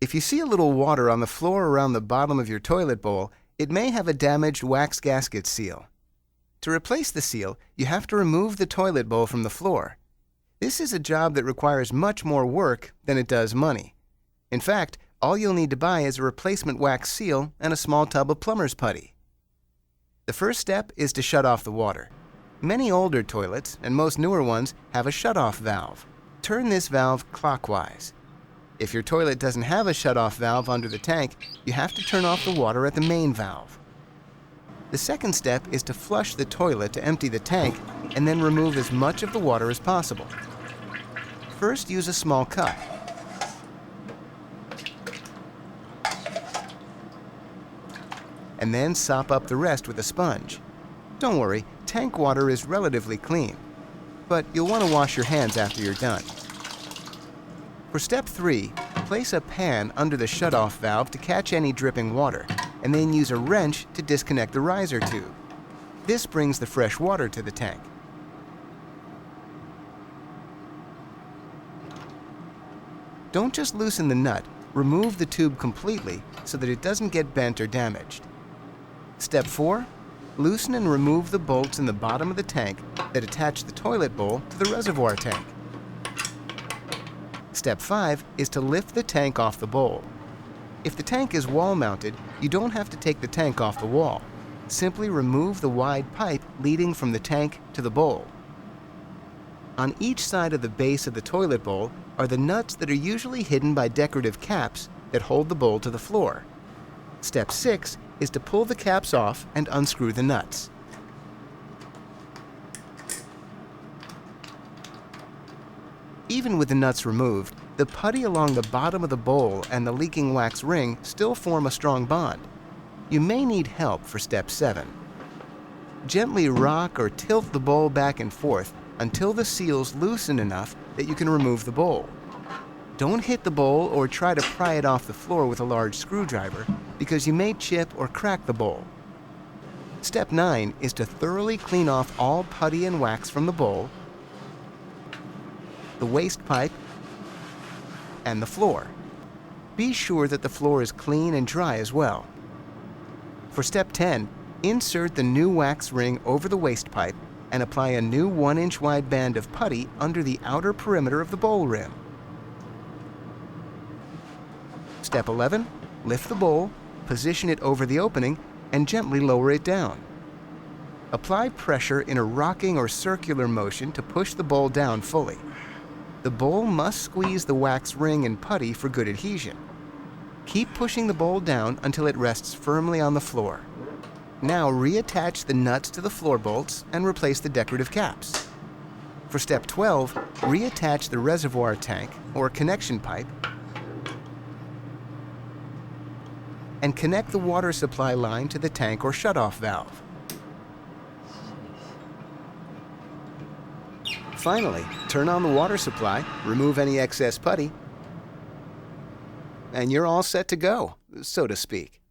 If you see a little water on the floor around the bottom of your toilet bowl, it may have a damaged wax gasket seal. To replace the seal, you have to remove the toilet bowl from the floor. This is a job that requires much more work than it does money. In fact, all you'll need to buy is a replacement wax seal and a small tub of plumber's putty. The first step is to shut off the water. Many older toilets, and most newer ones, have a shut-off valve. Turn this valve clockwise. If your toilet doesn't have a shut-off valve under the tank, you have to turn off the water at the main valve. The second step is to flush the toilet to empty the tank and then remove as much of the water as possible. First, use a small cup. And then sop up the rest with a sponge. Don't worry, tank water is relatively clean, but you'll want to wash your hands after you're done. For step 3, place a pan under the shutoff valve to catch any dripping water, and then use a wrench to disconnect the riser tube. This brings the fresh water to the tank. Don't just loosen the nut, remove the tube completely so that it doesn't get bent or damaged. Step 4, loosen and remove the bolts in the bottom of the tank that attach the toilet bowl to the reservoir tank. Step 5 is to lift the tank off the bowl. If the tank is wall-mounted, you don't have to take the tank off the wall. Simply remove the wide pipe leading from the tank to the bowl. On each side of the base of the toilet bowl are the nuts that are usually hidden by decorative caps that hold the bowl to the floor. Step 6 is to pull the caps off and unscrew the nuts. Even with the nuts removed, the putty along the bottom of the bowl and the leaking wax ring still form a strong bond. You may need help for step 7. Gently rock or tilt the bowl back and forth until the seals loosen enough that you can remove the bowl. Don't hit the bowl or try to pry it off the floor with a large screwdriver because you may chip or crack the bowl. Step 9 is to thoroughly clean off all putty and wax from the bowl, the waste pipe, and the floor. Be sure that the floor is clean and dry as well. For step 10, insert the new wax ring over the waste pipe and apply a new 1-inch wide band of putty under the outer perimeter of the bowl rim. Step 11, lift the bowl, position it over the opening, and gently lower it down. Apply pressure in a rocking or circular motion to push the bowl down fully. The bowl must squeeze the wax ring and putty for good adhesion. Keep pushing the bowl down until it rests firmly on the floor. Now reattach the nuts to the floor bolts and replace the decorative caps. For step 12, reattach the reservoir tank or connection pipe and connect the water supply line to the tank or shutoff valve. Finally, turn on the water supply, remove any excess putty, and you're all set to go, so to speak.